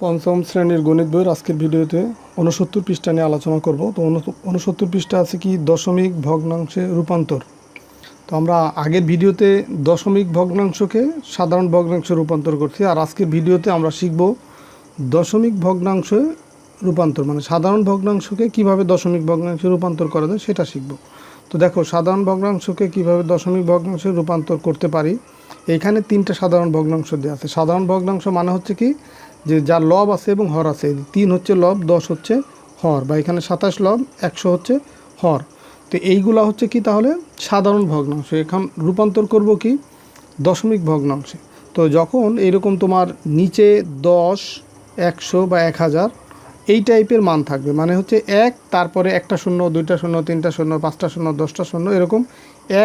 পঞ্চম শ্রেণীর গণিত বইয়ের আজকের ভিডিওতে ৬৯ পৃষ্ঠা নিয়ে আলোচনা করব। তো ৬৯ পৃষ্ঠা আছে কি দশমিক ভগ্নাংশে রূপান্তর। তো আমরা আগের ভিডিওতে দশমিক ভগ্নাংশকে সাধারণ ভগ্নাংশে রূপান্তর করছি, আর আজকের ভিডিওতে আমরা শিখব দশমিক ভগ্নাংশে রূপান্তর, মানে সাধারণ ভগ্নাংশকে কিভাবে দশমিক ভগ্নাংশে রূপান্তর করা যায় সেটা শিখব। তো দেখো, সাধারণ ভগ্নাংশকে কিভাবে দশমিক ভগ্নাংশে রূপান্তর করতে পারি। এইখানে তিনটা সাধারণ ভগ্নাংশ দেওয়া আছে। সাধারণ ভগ্নাংশ মানে হচ্ছে কি, যে যার লব আছে এবং হর আছে। 3 হচ্ছে লব, 10 হচ্ছে হর, বা এখানে 27 লব, 100 হচ্ছে হর। তো এইগুলা হচ্ছে কি তাহলে সাধারণ ভগ্নাংশ। এখন রূপান্তর করব কি দশমিক ভগ্নাংশে। তো যখন এরকম তোমার নিচে 10, 100 বা 1000 এই টাইপের মান থাকবে, মানে হচ্ছে 1, তারপরে একটা শূন্য, দুইটা শূন্য, তিনটা শূন্য, পাঁচটা শূন্য, 10টা শূন্য, এরকম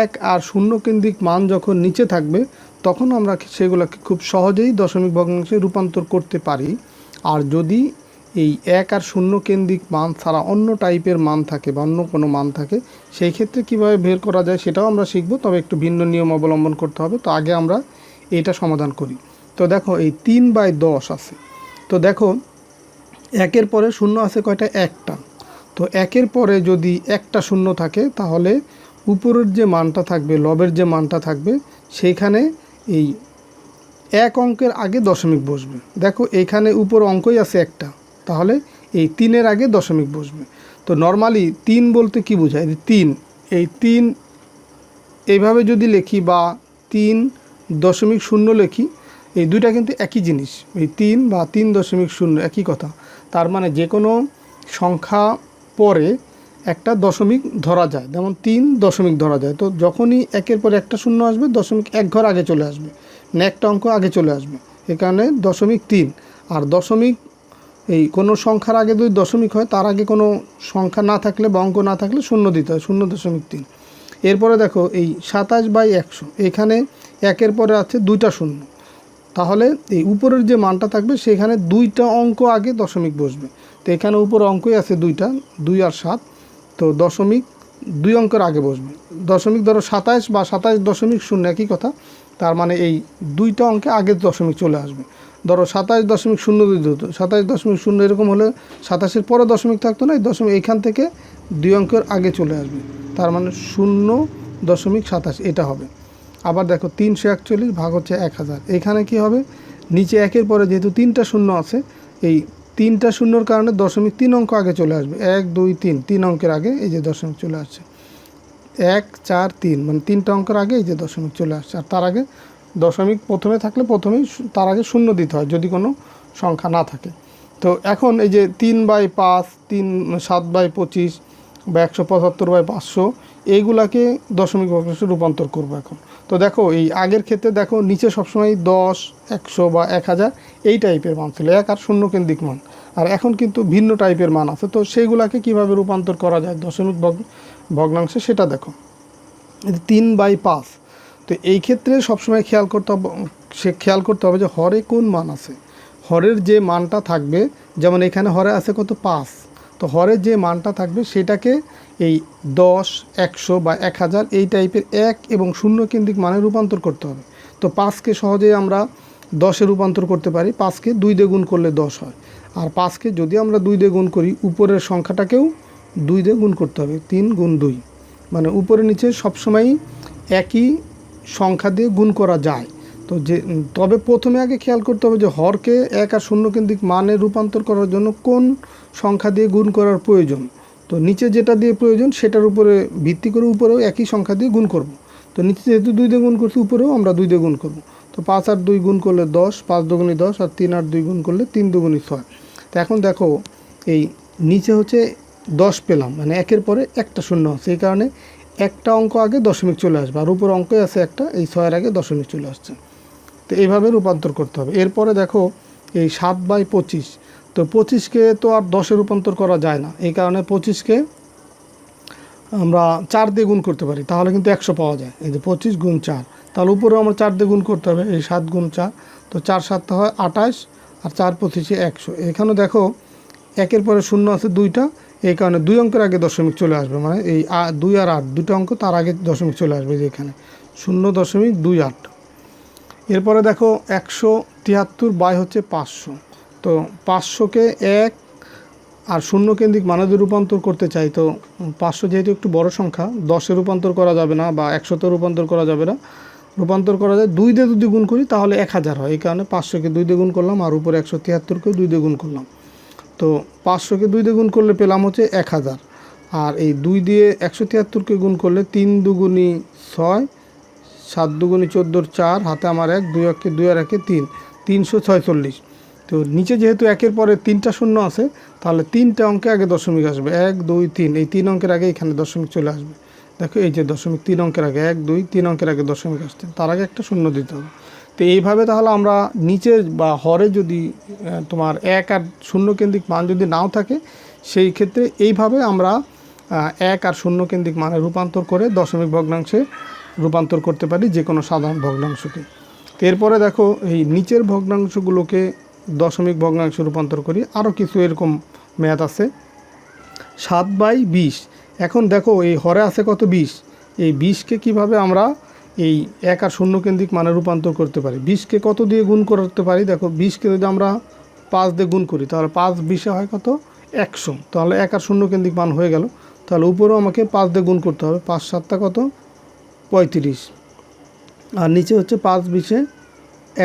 1 আর 0 কেন্দ্রিক মান যখন নিচে থাকবে তখন আমরা সেগুলোকে খুব সহজেই দশমিক ভগ্নাংশে রূপান্তর করতে পারি। আর যদি এই 1 আর 0 কেন্দ্রিক মান ছাড়া অন্য টাইপের মান থাকে বা অন্য কোনো মান থাকে, সেই ক্ষেত্রে কীভাবে বের করা যায় সেটাও আমরা শিখব, তবে একটু ভিন্ন নিয়ম অবলম্বন করতে হবে। তো আগে আমরা এটা সমাধান করি। তো দেখো, এই 3/10 আছে। তো দেখো, 1-এর পরে 0 আছে কয়টা? একটা। তো 1-এর পরে যদি একটা 0 থাকে, তাহলে উপরের যে মানটা থাকবে, লবের যে মানটা থাকবে, সেইখানে এই 1 অঙ্কের আগে দশমিক বসবে। দেখো, এইখানে উপর অঙ্কই আছে একটা, তাহলে এই 3-এর আগে দশমিক বসবে। তো নর্মালি 3 বলতে কি বোঝায়? 3, এই 3 এইভাবে যদি লিখি বা 3.0 লিখি, এই দুইটা কিন্তু একই জিনিস। এই 3 বা 3.0 একই কথা। তার মানে যে কোনো সংখ্যা পরে একটা দশমিক ধরা যায়, যেমন 3 দশমিক ধরা যায়। তো যখনই 1-এর পরে একটা 0 আসবে, দশমিক 1 ঘর আগে চলে আসবে, না একটা অঙ্ক আগে চলে আসবে, এখানে 0.3। আর দশমিক, এই কোনো সংখ্যার আগে যদি দশমিক হয়, তার আগে কোনো সংখ্যা না থাকলে বা অঙ্ক না থাকলে 0 দিতে হয়, 0.3। এরপরে দেখো, এই 27/100, এখানে 1-এর পরে আছে দুইটা 0, তাহলে এই উপরের যে মানটা থাকবে সেখানে দুইটা অঙ্ক আগে দশমিক বসবে। তো এখানে উপরে অঙ্কই আছে দুইটা, 2 আর 7, তো দশমিক 2 অঙ্কের আগে বসবে। দশমিক ধরো 27 বা 27.0 একই কথা। তার মানে এই দুইটা অঙ্কে আগে দশমিক চলে আসবে। ধরো 27.0 দিতে হতো, 27.0 এরকম হলে 27-এর পরে দশমিক থাকতো না, এই দশমিক এইখান থেকে 2 অঙ্কের আগে চলে আসবে, তার মানে 0.27 এটা হবে। আবার দেখো, 341 ভাগ হচ্ছে 1000, এখানে কি হবে? নিচে 1-এর পরে যেহেতু 3টা 0 আছে, এই 3টা 0-র কারণে দশমিক 3 অঙ্ক আগে চলে আসবে। 1, 2, 3 অঙ্কের আগে এই যে দশমিক চলে আসছে। 1, 4, 3 মানে 3টা অঙ্কের আগে এই যে দশমিক চলে আসছে। আর তার আগে দশমিক প্রথমে থাকলে প্রথমেই তার আগে 0 দিতে হয় যদি কোনো সংখ্যা না থাকে। তো এখন এই যে 3/5, 7/25 বা 175/500, এইগুলাকে দশমিক ভগ্নাংশে রূপান্তর করব এখন। তো দেখো, এই আগের ক্ষেত্রে দেখো, নিচে সবসময় 10, 100 বা 1000 এই টাইপের মান ছিল, 1 আর 0 কেন্দ্রিক মান। আর এখন কিন্তু ভিন্ন টাইপের মান আছে। তো সেইগুলাকে কিভাবে রূপান্তর করা যায় দশমিক ভগ্নাংশে সেটা দেখো। 3/5, তো এই ক্ষেত্রে সবসময় খেয়াল করতে হবে যে হরে কোন মান আছে। হরের যে মানটা থাকবে, যেমন এখানে হরে আছে কত? 5। তো হরের যে মানটা থাকবে সেটাকে এই 10, 100 বা 1000 এই টাইপের 1 এবং 0 কেন্দ্রিক মানে রূপান্তর করতে হবে। তো 5কে সহজেই আমরা 10-এ রূপান্তর করতে পারি। 5কে 2 দিয়ে গুণ করলে 10 হয়। আর 5কে যদি আমরা 2 দিয়ে গুণ করি, উপরের সংখ্যাটাকেও 2 দিয়ে গুণ করতে হবে। 3 গুণ 2, মানে উপরে নিচে সবসময়ই একই সংখ্যা দিয়ে গুণ করা যায়। তো তবে প্রথমে আগে খেয়াল করতে হবে যে হরকে 1 আর 0 কেন্দ্রিক মানে রূপান্তর করার জন্য কোন সংখ্যা দিয়ে গুণ করার প্রয়োজন। তো নিচে যেটা দিয়ে প্রয়োজন সেটার উপরে ভিত্তি করে উপরেও একই সংখ্যা দিয়ে গুণ করব। তো নিচে যেহেতু 2 দিয়ে গুণ করছি, উপরেও আমরা 2 দিয়ে গুণ করব। তো 5 আর 2 গুণ করলে 10, 5 দুগুণী 10, আর 3 আর 2 গুণ করলে 3 দুগুণী 6। তো এখন দেখো, এই নিচে হচ্ছে 10 পেলাম, মানে 1-এর পরে একটা 0 আছে, এই কারণে একটা অঙ্ক আগে দশমিক চলে আসবে। আর উপর অঙ্কে আছে একটা, এই 6-এর আগে দশমিক চলে আসছে। তো এইভাবে রূপান্তর করতে হবে। এরপরে দেখো, এই 7/25, তো 25কে তো আর 10-এ রূপান্তর করা যায় না, এই কারণে 25কে আমরা 4 দিয়ে গুণ করতে পারি, তাহলে কিন্তু 100 পাওয়া যায়। এই যে 25 গুণ 4, তাহলে উপরেও আমরা 4 দিয়ে গুণ করতে হবে, এই 7 গুণ 4, তো 4 7 হয় 28, আর 4 25-এ 100। এখানে দেখো, 1-এর পরে 0 আছে 2টা, এই কারণে 2 অঙ্কের আগে দশমিক চলে আসবে, মানে এই 2 আর 8 দুটো অঙ্ক তার আগে দশমিক চলে আসবে, যে এখানে 0.28। এরপরে দেখো, 173 বাই হচ্ছে 500, তো 500কে 1 আর শূন্য কেন্দ্রিক মানে যদি রূপান্তর করতে চাই, তো 500 যেহেতু একটু বড় সংখ্যা, 10-এ রূপান্তর করা যাবে না বা 100-তে রূপান্তর করা যাবে না, রূপান্তর করা যায় 2 দিয়ে যদি গুণ করি তাহলে 1000 হয়। এই কারণে 500কে 2 দিয়ে গুণ করলাম আর উপরে 173কেও 2 দিয়ে গুণ করলাম। তো 500কে 2 দিয়ে গুণ করলে পেলাম হচ্ছে 1000, আর এই 2 দিয়ে 173কে গুণ করলে 3 দুগুণি 6, 7 দুগুণি 14, 4 হাতে আমার 1, 2 একে 2 আর 1 3, 346। তো নিচে যেহেতু একের পরে 3টা শূন্য আছে, তাহলে 3টা অঙ্কে আগে দশমিক আসবে, 1 2 3, এই 3 অঙ্কের আগে এখানে দশমিক চলে আসবে। দেখো এই যে দশমিক 3 অঙ্কের আগে 1 2 3 অঙ্কের আগে দশমিক আসছে, তার আগে একটা শূন্য দিতে হবে। তো এইভাবে তাহলে আমরা নিচে বা হরে যদি তোমার 1 আর শূন্য কেন্দ্রিক মান যদি নাও থাকে, সেই ক্ষেত্রে এইভাবে আমরা 1 আর শূন্য কেন্দ্রিক মানে রূপান্তর করে দশমিক ভগ্নাংশে রূপান্তর করতে পারি যে কোনো সাধারণ ভগ্নাংশকে। এরপরে দেখো এই নিচের ভগ্নাংশগুলোকে দশমিক ভগ্নাংশে রূপান্তর করি। আরও কিছু এরকম ম্যাথ আছে। 7/20। এখন দেখো এই হরে আছে কত 20, এই 20কে কীভাবে আমরা এই 1 আর শূন্য কেন্দ্রিক মানে রূপান্তর করতে পারি। 20কে কত দিয়ে গুণ করতে পারি, দেখো 20কে যদি আমরা 5 দিয়ে গুণ করি তাহলে 5-20 হয় কত 100, তাহলে 1 আর শূন্য কেন্দ্রিক মান হয়ে গেল। তাহলে উপরেও আমাকে 5 দিয়ে গুণ করতে হবে, 5 7 কত 35, আর নিচে হচ্ছে 5-20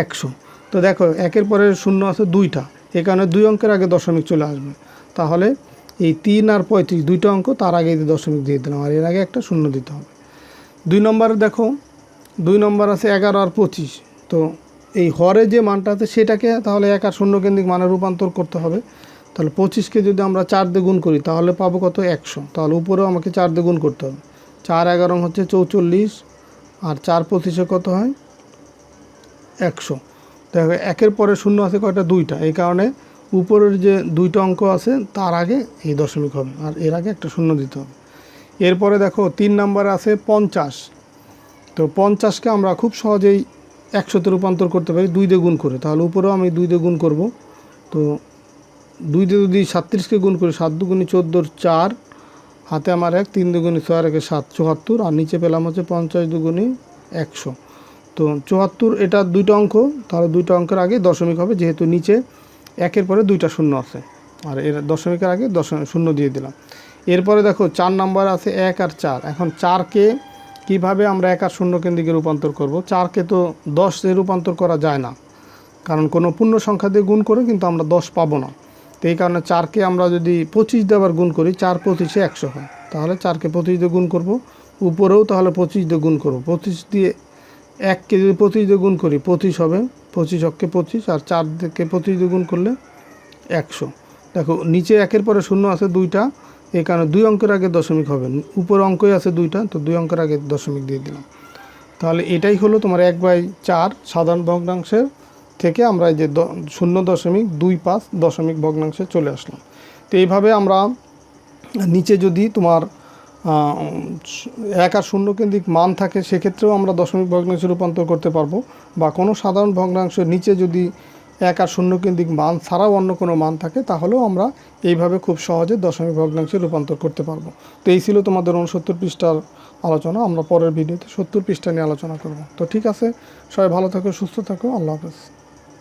100। তো দেখো একের পরে শূন্য আছে 2টা, এই কারণে 2 অঙ্কের আগে দশমিক চলে আসবে। তাহলে এই 3 আর 35 2টা অঙ্ক, তার আগে দশমিক দিয়ে দিলাম আর এর আগে একটা শূন্য দিতে হবে। 2 নম্বরে দেখো 2 নম্বর আছে 11 আর 25। তো এই হরে যে মানটা আছে সেটাকে তাহলে 1 আর শূন্য কেন্দ্রিক মানে রূপান্তর করতে হবে। তাহলে 25কে যদি আমরা 4 দিয়ে গুণ করি তাহলে পাবো কত 100, তাহলে উপরেও আমাকে 4 দিয়ে গুণ করতে হবে। 4 11 হচ্ছে 44, আর 4 25 কত হয় 100। দেখো একের পরে শূন্য আছে কয়টা 2টা, এই কারণে উপরের যে 2টা অঙ্ক আছে তার আগে এই দশমিক হবে আর এর আগে একটা শূন্য দিতে হবে। এরপরে দেখো 3 নম্বরে আছে 50। তো 50কে আমরা খুব সহজেই 100-তে রূপান্তর করতে পারি 2 দিয়ে গুণ করে, তাহলে উপরেও আমি 2 দিয়ে গুণ করব। তো 2 দিয়ে যদি 37কে গুণ করি 7 দুগুণি 14 4 হাতে আমার 1, 3 দুগুণি 6 আর 1 7 74, আর নিচে পেলাম হচ্ছে 50 দুগুণি 100। তো 74 এটা 2টা অঙ্ক, তাহলে 2টা অঙ্কের আগে দশমিক হবে যেহেতু নিচে একের পরে 2টা শূন্য আছে, আর এর দশমিকের আগে শূন্য দিয়ে দিলাম। এরপরে দেখো 4 নাম্বার আছে 1 আর 4। এখন 4কে কিভাবে আমরা 1 আর শূন্য কেন্দ্রিকে রূপান্তর করব। 4কে তো 10-এ রূপান্তর করা যায় না, কারণ কোনো পূর্ণ সংখ্যা দিয়ে গুণ করে কিন্তু আমরা 10 পাবো না। তো এই কারণে 4কে আমরা যদি 25 দিয়ে আবার গুণ করি, 4 25-এ 100 হয়, তাহলে 4কে 25 দিয়ে গুণ করব। উপরেও তাহলে 25 দিয়ে গুণ করব। 25 দিয়ে 1কে যদি 25 দিয়ে গুণ করি 25 হবে, 25 অক্ষে 25, আর 4 থেকে 25 দিয়ে গুণ করলে 100। দেখো নিচে একের পরে শূন্য আছে 2টা, এই কারণে 2 অঙ্কের আগে দশমিক হবে। উপর অঙ্কই আছে 2টা, তো 2 অঙ্কের আগে দশমিক দিয়ে দিলাম। তাহলে এটাই হলো তোমার 1/4 সাধারণ ভগ্নাংশের থেকে আমরা এই যে 0.25 দশমিক ভগ্নাংশে চলে আসলাম। তো এইভাবে আমরা নিচে যদি তোমার 1 আর শূন্য কেন্দ্রিক মান থাকে সেক্ষেত্রেও আমরা দশমিক ভগ্নাংশে রূপান্তর করতে পারবো, বা কোনো সাধারণ ভগ্নাংশের নিচে যদি 1 আর শূন্য কেন্দ্রিক মান ছাড়াও অন্য কোনো মান থাকে তাহলেও আমরা এইভাবে খুব সহজে দশমিক ভগ্নাংশে রূপান্তর করতে পারবো। তো এই ছিল তোমাদের 69 পৃষ্ঠার আলোচনা। আমরা পরের ভিডিওতে 70 পৃষ্ঠা নিয়ে আলোচনা করব। তো ঠিক আছে, সবাই ভালো থাকো, সুস্থ থাকো, আল্লাহ হাফেজ।